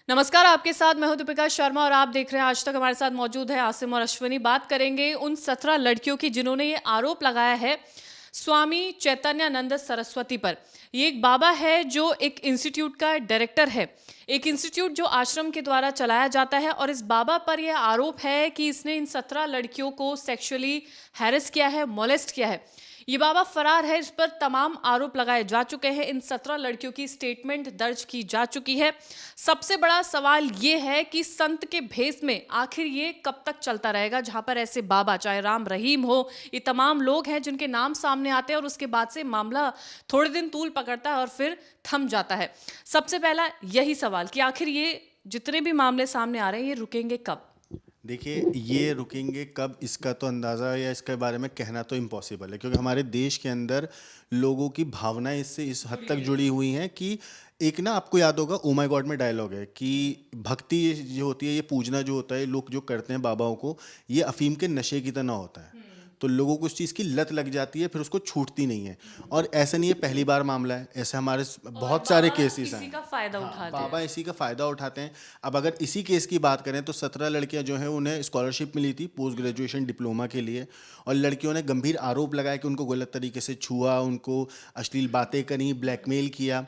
नमस्कार, आपके साथ मैं हूं दीपिका शर्मा और आप देख रहे हैं आज तक। हमारे साथ मौजूद है आसिम और अश्विनी। बात करेंगे उन 17 लड़कियों की जिन्होंने ये आरोप लगाया है स्वामी चैतन्यानंद सरस्वती पर। ये एक बाबा है जो एक इंस्टीट्यूट का डायरेक्टर है, एक इंस्टीट्यूट जो आश्रम के द्वारा चलाया जाता है। और इस बाबा पर यह आरोप है कि इसने इन 17 लड़कियों को सेक्सुअली हैरेस किया है, मोलेस्ट किया है। ये बाबा फरार है, इस पर तमाम आरोप लगाए जा चुके हैं। इन 17 लड़कियों की स्टेटमेंट दर्ज की जा चुकी है। सबसे बड़ा सवाल ये है कि संत के भेष में आखिर ये कब तक चलता रहेगा, जहां पर ऐसे बाबा, चाहे राम रहीम हो, ये तमाम लोग हैं जिनके नाम सामने आते हैं और उसके बाद से मामला थोड़े दिन तूल पकड़ता है और फिर थम जाता है। सबसे पहला यही सवाल कि आखिर ये जितने भी मामले सामने आ रहे हैं, ये रुकेंगे कब? देखिए, ये रुकेंगे कब इसका तो अंदाज़ा या इसके बारे में कहना तो इम्पॉसिबल है, क्योंकि हमारे देश के अंदर लोगों की भावनाएं इससे इस हद तक जुड़ी हुई हैं कि एक ना, आपको याद होगा ओ माय गॉड में डायलॉग है कि भक्ति जो होती है, ये पूजना जो होता है, लोग जो करते हैं बाबाओं को, ये अफीम के नशे की तरह होता है। तो लोगों को उस चीज़ की लत लग जाती है, फिर उसको छूटती नहीं है। और ऐसा नहीं है पहली बार मामला है, ऐसे हमारे बहुत सारे केसेस हैं। इसी का फायदा हाँ, उठाते हैं। बाबा इसी का फ़ायदा उठाते हैं। अब अगर इसी केस की बात करें तो 17 लड़कियां जो हैं उन्हें स्कॉलरशिप मिली थी पोस्ट ग्रेजुएशन डिप्लोमा के लिए, और लड़कियों ने गंभीर आरोप लगाया कि उनको गलत तरीके से छुआ, उनको अश्लील बातें करी, ब्लैकमेल किया।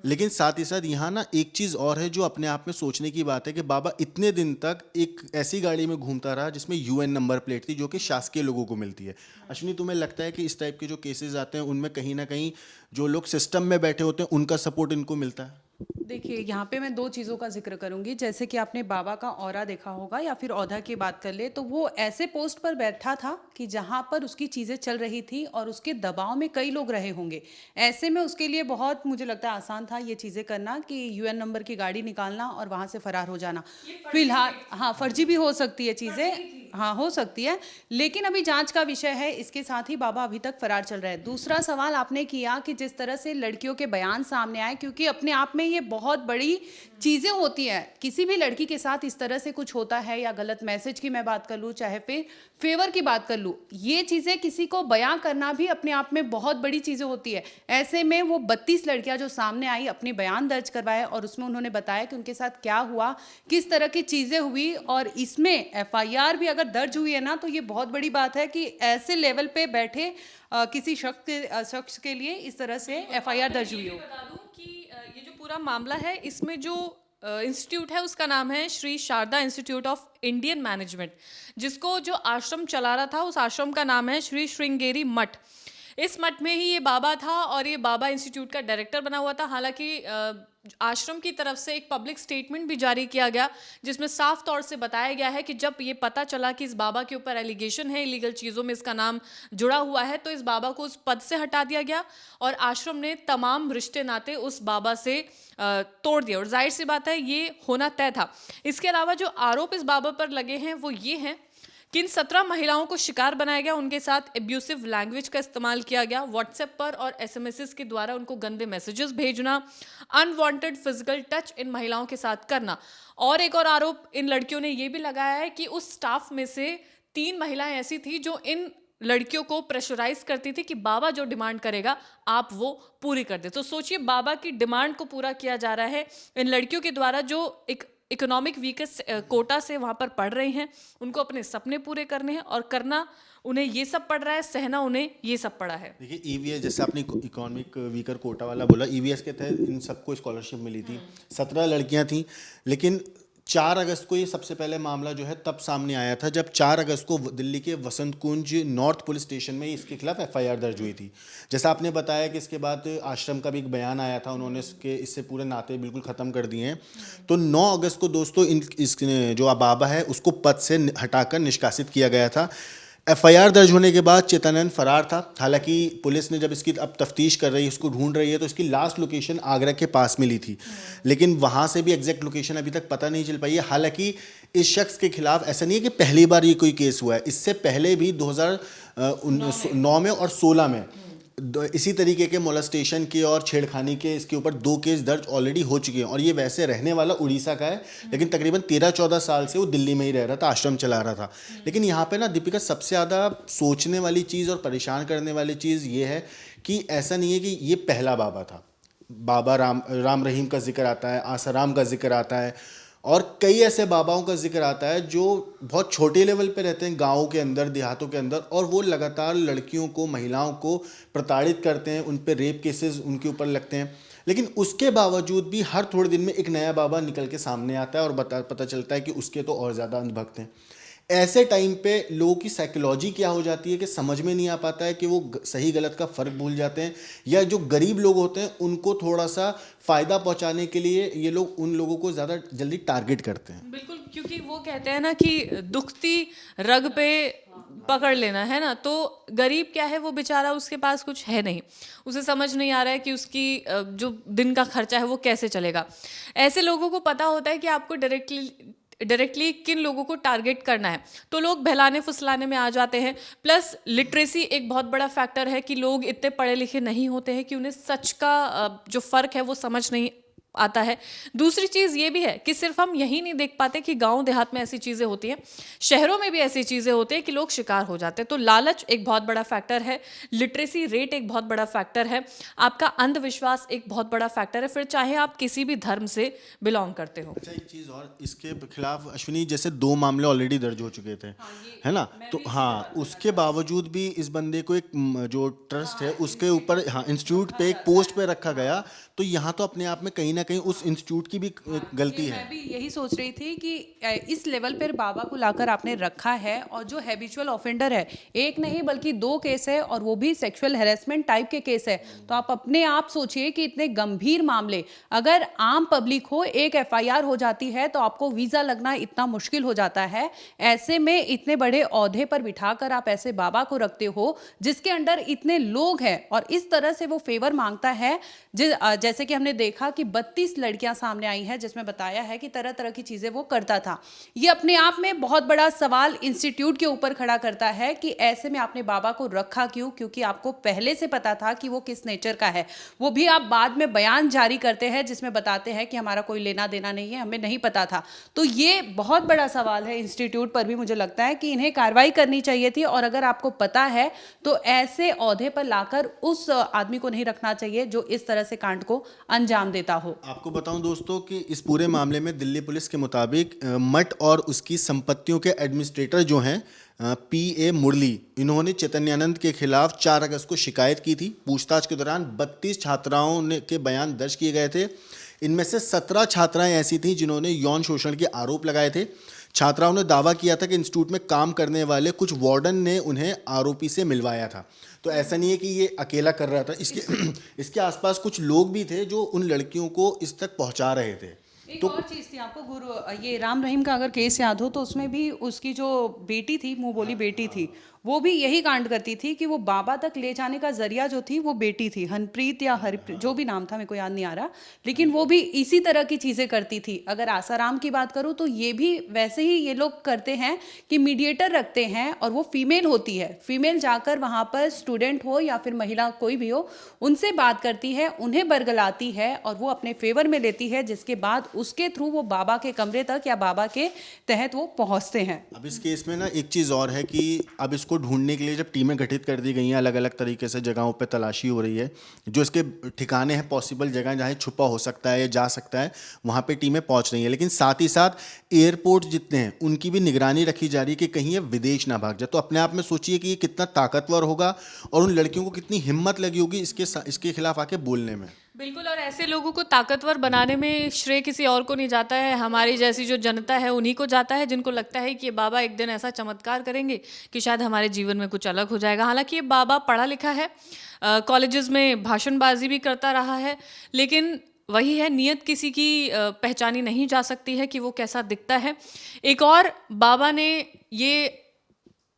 लेकिन साथ ही साथ यहाँ ना एक चीज़ और है जो अपने आप में सोचने की बात है कि बाबा इतने दिन तक एक ऐसी गाड़ी में घूमता रहा जिसमें यूएन नंबर प्लेट थी, जो कि शासकीय लोगों को मिलती है। अश्विनी, तुम्हें लगता है कि इस टाइप के जो केसेस आते हैं उनमें कहीं ना कहीं जो लोग सिस्टम में बैठे होते हैं उनका सपोर्ट इनको मिलता है? देखिए, यहाँ पे मैं दो चीज़ों का जिक्र करूंगी। जैसे कि आपने बाबा का ऑरा देखा होगा या फिर औधा की बात कर ले, तो वो ऐसे पोस्ट पर बैठा था कि जहाँ पर उसकी चीज़ें चल रही थी और उसके दबाव में कई लोग रहे होंगे। ऐसे में उसके लिए बहुत, मुझे लगता है, आसान था ये चीज़ें करना कि यूएन नंबर की गाड़ी निकालना और वहाँ से फरार हो जाना। फिलहाल हाँ, फर्जी भी हो सकती है चीज़ें, हाँ हो सकती है, लेकिन अभी जांच का विषय है। इसके साथ ही बाबा अभी तक फरार चल रहा है। दूसरा सवाल आपने किया कि जिस तरह से लड़कियों के बयान सामने आए, क्योंकि अपने आप में ये बहुत बड़ी चीज़ें होती हैं। किसी भी लड़की के साथ इस तरह से कुछ होता है, या गलत मैसेज की मैं बात कर लूँ, चाहे फिर फेवर की बात कर लूँ, ये चीज़ें किसी को बयां करना भी अपने आप में बहुत बड़ी चीज़ें होती है। ऐसे में वो 32 लड़कियां जो सामने आई, अपने बयान दर्ज करवाए और उसमें उन्होंने बताया कि उनके साथ क्या हुआ, किस तरह की चीज़ें हुई, और इसमें एफआईआर भी अगर दर्ज हुई है ना, तो ये बहुत बड़ी बात है कि ऐसे लेवल पे बैठे किसी शख्स के लिए इस तरह से एफआईआर दर्ज हुई हो। बता दूं कि ये जो पूरा मामला है, इसमें जो इंस्टीट्यूट है उसका नाम है Shri Sharda institute of Indian management, जिसको जो आश्रम चला रहा था उस आश्रम का नाम है श्री श्रृंगेरी मठ। इस मठ में ही ये बाबा था और ये बाबा इंस्टीट्यूट का डायरेक्टर बना हुआ था। हालांकि आश्रम की तरफ से एक पब्लिक स्टेटमेंट भी जारी किया गया, जिसमें साफ तौर से बताया गया है कि जब ये पता चला कि इस बाबा के ऊपर एलिगेशन है, इलीगल चीज़ों में इसका नाम जुड़ा हुआ है, तो इस बाबा को उस पद से हटा दिया गया और आश्रम ने तमाम रिश्ते नाते उस बाबा से तोड़ दिया। और जाहिर सी बात है, ये होना तय था। इसके अलावा जो आरोप इस बाबा पर लगे हैं वो ये हैं कि इन 17 महिलाओं को शिकार बनाया गया, उनके साथ एब्यूसिव लैंग्वेज का इस्तेमाल किया गया, व्हाट्सएप पर और एसएमएस के द्वारा उनको गंदे मैसेजेस भेजना, अनवांटेड फिजिकल टच इन महिलाओं के साथ करना। और एक और आरोप इन लड़कियों ने यह भी लगाया है कि उस स्टाफ में से 3 महिलाएं ऐसी थी जो इन लड़कियों को प्रेशराइज करती थी कि बाबा जो डिमांड करेगा आप वो पूरी कर दे। तो सोचिए, बाबा की डिमांड को पूरा किया जा रहा है इन लड़कियों के द्वारा, जो एक इकोनॉमिक वीकेस्ट कोटा से वहाँ पर पढ़ रही हैं। उनको अपने सपने पूरे करने हैं और करना उन्हें ये सब पड़ रहा है, सहना उन्हें ये सब पड़ा है। देखिए, ईवीएस, जैसे आपने इकोनॉमिक वीकर कोटा वाला बोला, ईवीएस के तहत इन सबको स्कॉलरशिप मिली थी। 17 लड़कियां थीं, लेकिन 4 अगस्त को ये सबसे पहले मामला जो है तब सामने आया था जब 4 अगस्त को दिल्ली के वसंत कुंज नॉर्थ पुलिस स्टेशन में इसके खिलाफ एफआईआर दर्ज हुई थी। जैसा आपने बताया कि इसके बाद आश्रम का भी एक बयान आया था, उन्होंने इससे पूरे नाते बिल्कुल ख़त्म कर दिए हैं। तो 9 अगस्त को दोस्तों इस जो बाबा है उसको पद से हटाकर निष्कासित किया गया था। एफआईआर दर्ज होने के बाद चेतनानंद फरार था। हालांकि पुलिस ने जब इसकी अब तफ्तीश कर रही है, इसको ढूंढ रही है, तो इसकी लास्ट लोकेशन आगरा के पास मिली थी, लेकिन वहाँ से भी एग्जैक्ट लोकेशन अभी तक पता नहीं चल पाई है। हालांकि इस शख्स के खिलाफ ऐसा नहीं है कि पहली बार ये कोई केस हुआ है, इससे पहले भी 2009 में और 16 में इसी तरीके के मोलेस्टेशन के और छेड़खानी के इसके ऊपर 2 केस दर्ज ऑलरेडी हो चुके हैं। और ये वैसे रहने वाला उड़ीसा का है, लेकिन तकरीबन 13-14 साल से वो दिल्ली में ही रह रहा था, आश्रम चला रहा था। लेकिन यहाँ पे ना दीपिका, सबसे ज़्यादा सोचने वाली चीज़ और परेशान करने वाली चीज़ ये है कि ऐसा नहीं है कि ये पहला बाबा था। बाबा राम रहीम का जिक्र आता है, आसाराम का जिक्र आता है, और कई ऐसे बाबाओं का जिक्र आता है जो बहुत छोटे लेवल पे रहते हैं, गाँव के अंदर, देहातों के अंदर, और वो लगातार लड़कियों को, महिलाओं को प्रताड़ित करते हैं, उन पे रेप केसेस उनके ऊपर लगते हैं। लेकिन उसके बावजूद भी हर थोड़े दिन में एक नया बाबा निकल के सामने आता है और पता चलता है कि उसके तो और ज़्यादा अंधभक्त हैं। ऐसे टाइम पे लोगों की साइकोलॉजी क्या हो जाती है कि समझ में नहीं आ पाता है कि वो सही गलत का फ़र्क भूल जाते हैं, या जो गरीब लोग होते हैं उनको थोड़ा सा फ़ायदा पहुंचाने के लिए ये लोग उन लोगों को ज़्यादा जल्दी टारगेट करते हैं। बिल्कुल, क्योंकि वो कहते हैं ना कि दुखती रग पे पकड़ लेना है ना, तो गरीब क्या है, वो बेचारा, उसके पास कुछ है नहीं, उसे समझ नहीं आ रहा है कि उसकी जो दिन का खर्चा है वो कैसे चलेगा। ऐसे लोगों को पता होता है कि आपको डायरेक्टली किन लोगों को टारगेट करना है, तो लोग बहलाने फुसलाने में आ जाते हैं। प्लस लिटरेसी एक बहुत बड़ा फैक्टर है कि लोग इतने पढ़े लिखे नहीं होते हैं कि उन्हें सच का जो फ़र्क है वो समझ नहीं आता है। दूसरी चीज़ ये भी है कि सिर्फ हम यही नहीं देख पाते कि गांव देहात में ऐसी चीज़ें होती हैं, शहरों में भी ऐसी चीज़ें होती हैं कि लोग शिकार हो जाते हैं। तो लालच एक बहुत बड़ा फैक्टर है, लिटरेसी रेट एक बहुत बड़ा फैक्टर है, आपका अंधविश्वास एक बहुत बड़ा फैक्टर है, फिर चाहे आप किसी भी धर्म से बिलोंग करते हो। अच्छा, एक चीज़ और, इसके खिलाफ अश्विनी जैसे 2 मामले ऑलरेडी दर्ज हो चुके थे, है ना? तो हाँ, उसके बावजूद भी इस बंदे को एक जो ट्रस्ट है उसके ऊपर, हाँ, इंस्टीट्यूट पे एक पोस्ट पे रखा गया। तो यहाँ तो अपने आप में कहीं ना कहीं उस इंस्टीट्यूट की भी एक गलती है। मैं भी यही सोच रही थी कि इस लेवल पर बाबा को लाकर आपने रखा है, और जो हैबिचुअल ऑफेंडर है, एक नहीं बल्कि 2 केस है, और वो भी सेक्सुअल हैरेसमेंट टाइप के केस है। तो आप अपने आप सोचिए कि इतने गंभीर मामले, अगर आम पब्लिक हो, एक एफआईआर हो जाती है तो आपको वीजा लगना इतना मुश्किल हो जाता है। ऐसे में इतने बड़े औहदे पर बिठाकर आप ऐसे बाबा को रखते हो जिसके अंडर इतने लोग हैं, और इस तरह से वो फेवर मांगता है। जैसे कि हमने देखा कि 32 लड़कियां सामने आई हैं जिसमें बताया है कि तरह तरह की चीजें वो करता था। ये अपने आप में बहुत बड़ा सवाल इंस्टीट्यूट के ऊपर खड़ा करता है कि ऐसे में आपने बाबा को रखा क्यों, क्योंकि आपको पहले से पता था कि वो किस नेचर का है। वो भी आप बाद में बयान जारी करते हैं जिसमें बताते हैं कि हमारा कोई लेना देना नहीं है, हमें नहीं पता था। तो ये बहुत बड़ा सवाल है इंस्टीट्यूट पर भी। मुझे लगता है कि इन्हें कार्रवाई करनी चाहिए थी, और अगर आपको पता है तो ऐसे औहदे पर लाकर उस आदमी को नहीं रखना चाहिए जो इस तरह से कांड को अंजाम देता हो। आपको बताऊं दोस्तों कि इस पूरे मामले में दिल्ली पुलिस के मुताबिक मठ और उसकी संपत्तियों के एडमिनिस्ट्रेटर जो हैं पी.ए. मुरली, इन्होंने चैतन्यानंद के खिलाफ 4 अगस्त को शिकायत की थी। पूछताछ के दौरान 32 छात्राओं के बयान दर्ज किए गए थे। इनमें से 17 छात्राएं ऐसी थीं जिन्होंने यौन शोषण के आरोप लगाए थे। छात्राओं ने दावा किया था कि इंस्टीट्यूट में काम करने वाले कुछ वार्डन ने उन्हें आरोपी से मिलवाया था। तो ऐसा नहीं है कि ये अकेला कर रहा था, इसके आसपास कुछ लोग भी थे जो उन लड़कियों को इस तक पहुंचा रहे थे। एक और चीज थी, आपको गुरु ये राम रहीम का अगर केस याद हो तो उसमें भी उसकी जो बेटी थी, मुंह बोली बेटी थी, वो भी यही कांड करती थी कि वो बाबा तक ले जाने का जरिया जो थी वो बेटी थी, हनप्रीत या हरप्रीत, जो भी नाम था, मेरे को याद नहीं आ रहा, लेकिन वो भी इसी तरह की चीजें करती थी। अगर आसाराम की बात करूँ तो ये भी वैसे ही ये लोग करते हैं कि मीडिएटर रखते हैं, और वो फीमेल होती है, फीमेल जाकर वहाँ पर स्टूडेंट हो या फिर महिला कोई भी हो, उनसे बात करती है, उन्हें बरगलाती है और वो अपने फेवर में लेती है, जिसके बाद उसके थ्रू वो बाबा के कमरे तक या बाबा के तहत वो पहुँचते हैं। अब इस केस में ना एक चीज़ और है कि अब इसको ढूंढने के लिए जब टीमें गठित कर दी गई हैं, अलग अलग तरीके से जगहों पे तलाशी हो रही है, जो इसके ठिकाने हैं, पॉसिबल जगह जहाँ छुपा हो सकता है या जा सकता है, वहाँ पे टीमें पहुँच रही हैं। लेकिन साथ ही साथ एयरपोर्ट जितने हैं उनकी भी निगरानी रखी जा रही है कि कहीं ये विदेश ना भाग जाए। तो अपने आप में सोचिए कि ये कितना ताकतवर होगा और उन लड़कियों को कितनी हिम्मत लगी होगी इसके खिलाफ आके बोलने में। बिल्कुल, और ऐसे लोगों को ताकतवर बनाने में श्रेय किसी और को नहीं जाता है, हमारी जैसी जो जनता है उन्हीं को जाता है, जिनको लगता है कि ये बाबा एक दिन ऐसा चमत्कार करेंगे कि शायद हमारे जीवन में कुछ अलग हो जाएगा। हालांकि ये बाबा पढ़ा लिखा है, कॉलेजेस में भाषणबाजी भी करता रहा है, लेकिन वही है, नियत किसी की पहचानी नहीं जा सकती है कि वो कैसा दिखता है। एक और बाबा ने ये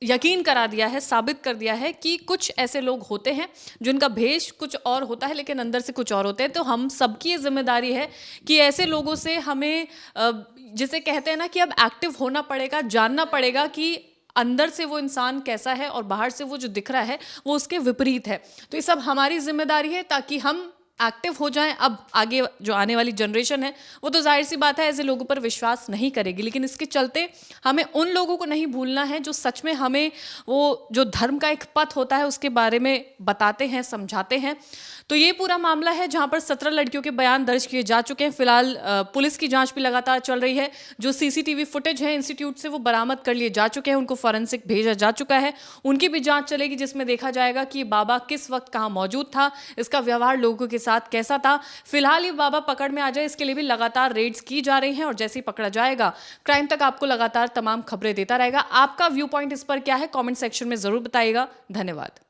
यकीन करा दिया है, साबित कर दिया है कि कुछ ऐसे लोग होते हैं जिनका भेष कुछ और होता है लेकिन अंदर से कुछ और होते हैं। तो हम सबकी ये जिम्मेदारी है कि ऐसे लोगों से हमें जिसे कहते हैं ना कि अब एक्टिव होना पड़ेगा, जानना पड़ेगा कि अंदर से वो इंसान कैसा है और बाहर से वो जो दिख रहा है वो उसके विपरीत है। तो ये सब हमारी जिम्मेदारी है ताकि हम एक्टिव हो जाएं। अब आगे जो आने वाली जनरेशन है वो तो जाहिर सी बात है ऐसे लोगों पर विश्वास नहीं करेगी, लेकिन इसके चलते हमें उन लोगों को नहीं भूलना है जो सच में हमें वो जो धर्म का एक पथ होता है उसके बारे में बताते हैं, समझाते हैं। तो ये पूरा मामला है जहां पर 17 लड़कियों के बयान दर्ज किए जा चुके हैं। फिलहाल पुलिस की जांच भी लगातार चल रही है। जो सीसीटीवी फुटेज है इंस्टीट्यूट से वो बरामद कर लिए जा चुके हैं, उनको फॉरेंसिक भेजा जा चुका है। उनकी भी जांच चलेगी जिसमें देखा जाएगा कि बाबा किस वक्त कहाँ मौजूद था, इसका व्यवहार लोगों के साथ कैसा था। फिलहाल ये बाबा पकड़ में आ जाए इसके लिए भी लगातार रेड्स की जा रही हैं और जैसे ही पकड़ा जाएगा क्राइम तक आपको लगातार तमाम खबरें देता रहेगा। आपका व्यू पॉइंट इस पर क्या है, कमेंट सेक्शन में जरूर बताइएगा। धन्यवाद।